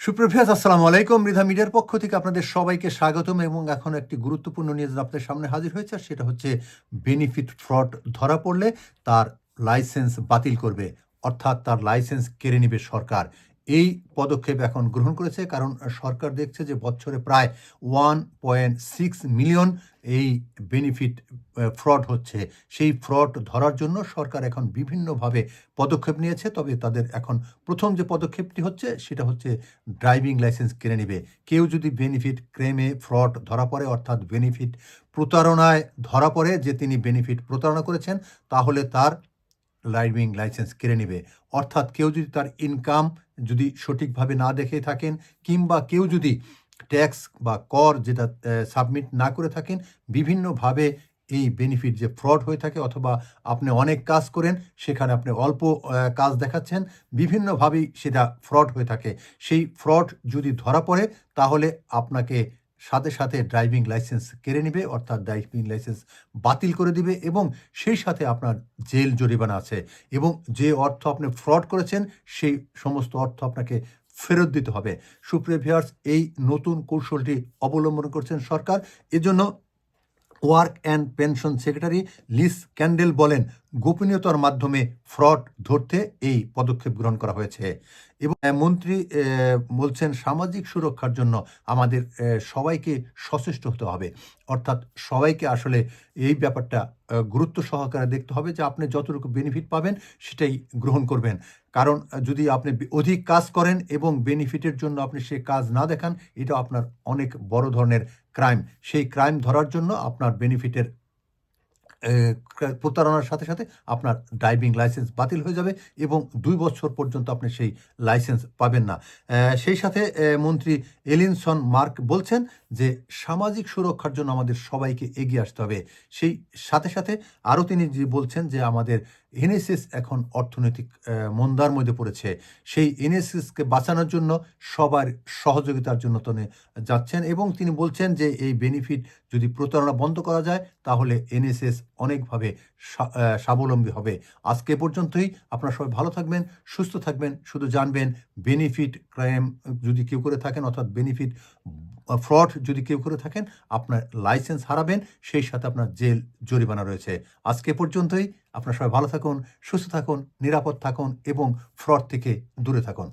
সুপ্রভিয়াস আসসালামু আলাইকুম। মৃধা মিডিয়ার পক্ষ থেকে আপনাদের সবাইকে স্বাগতম এবং এখন একটি গুরুত্বপূর্ণ নিউজ আপনাদের সামনে হাজির হয়েছে, আর সেটা হচ্ছে বেনিফিট ফ্রড ধরা পড়লে তার লাইসেন্স বাতিল করবে, অর্থাৎ তার লাইসেন্স কেড়ে নেবে সরকার। এই পদক্ষেপ এখন গ্রহণ করেছে কারণ সরকার দেখছে যে বছরে প্রায় 1.6 মিলিয়ন এই বেনিফিট ফ্রড হচ্ছে। সেই ফ্রড ধরার জন্য সরকার এখন বিভিন্নভাবে পদক্ষেপ নিয়েছে। তবে তাদের এখন প্রথম যে পদক্ষেপটি হচ্ছে সেটা হচ্ছে ড্রাইভিং লাইসেন্স কেড়ে নেবে। কেউ যদি বেনিফিট ক্লেমে ফ্রড ধরা পড়ে, অর্থাৎ বেনিফিট প্রতারণায় ধরা পড়ে যে তিনি বেনিফিট প্রতারণা করেছেন, তাহলে তার ড্রাইভিং লাইসেন্স কেড়ে নেবে। অর্থাৎ কেউ যদি তার ইনকাম যদি সঠিকভাবে না দেখে থাকেন, কিংবা কেউ যদি ট্যাক্স বা কর যেটা সাবমিট না করে থাকেন, বিভিন্নভাবে এই বেনিফিট যে ফ্রড হয়ে থাকে, অথবা আপনি অনেক কাজ করেন সেখানে আপনি অল্প কাজ দেখাচ্ছেন, বিভিন্নভাবেই সেটা ফ্রড হয়ে থাকে। সেই ফ্রড যদি ধরা পড়ে তাহলে আপনাকে সাথে সাথে ড্রাইভিং লাইসেন্স কেড়ে নেবে, অর্থাৎ ড্রাইভিং লাইসেন্স বাতিল করে দিবে, এবং সেই সাথে আপনার জেল জরিমানা আছে, এবং যে অর্থ আপনি ফ্রড করেছেন সেই সমস্ত অর্থ আপনাকে ফেরত দিতে হবে। সুপ্রিয় ভিউয়ার্স, এই নতুন কৌশলটি অবলম্বন করছেন সরকার। এজন্য work and pension secretary Liz Kendall বলেন, গোপনীয়তার মাধ্যমে ফ্রড ধরতে এই পদক্ষেপ গ্রহণ করা হয়েছে। এবং মন্ত্রী বলছেন, সামাজিক সুরক্ষার জন্য আমাদের সবাইকে সচেষ্ট হতে হবে, অর্থাৎ সবাইকে আসলে এই ব্যাপারটা গুরুত্ব সহকারে দেখতে হবে যে আপনি যতটুকু বেনিফিট পাবেন সেটাই গ্রহণ করবেন। কারণ যদি আপনি অধিক কাজ করেন এবং বেনিফিটের জন্য আপনি সে কাজ না দেখান, এটা আপনার অনেক বড় ধরনের ক্রাইম। সেই ক্রাইম ধরার জন্য আপনার বেনিফিটের প্রতারণার সাথে সাথে আপনার ড্রাইভিং লাইসেন্স বাতিল হয়ে যাবে এবং 2 বছর পর্যন্ত আপনি সেই লাইসেন্স পাবেন না। সেই সাথে মন্ত্রী এলিনসন মার্ক বলছেন যে সামাজিক সুরক্ষার জন্য আমাদের সবাইকে এগিয়ে আসতে হবে। সেই সাথে সাথে আরও তিনি যে বলছেন যে আমাদের এনএসএস এখন অর্থনৈতিক মন্দার মধ্যে পড়েছে। সেই এনএসএসকে বাঁচানোর জন্য সবার সহযোগিতার জন্য তিনি যাচ্ছেন, এবং তিনি বলছেন যে এই বেনিফিট যদি প্রতারণা বন্ধ করা যায় তাহলে এনএসএস অনেকভাবে স্বাবলম্বী হবে। আজকে পর্যন্তই। আপনারা সবাই ভালো থাকবেন, সুস্থ থাকবেন। শুধু জানবেন, বেনিফিট ক্রাইম যদি কেউ করে থাকেন, অর্থাৎ বেনিফিট ফ্রড যদি কেউ করে থাকেন, আপনার লাইসেন্স হারাবেন, সেই সাথে আপনার জেল জরিমানা রয়েছে। আজকে পর্যন্তই। আপনারা সবাই ভালো থাকুন, সুস্থ থাকুন, নিরাপদ থাকুন এবং ফ্রড থেকে দূরে থাকুন।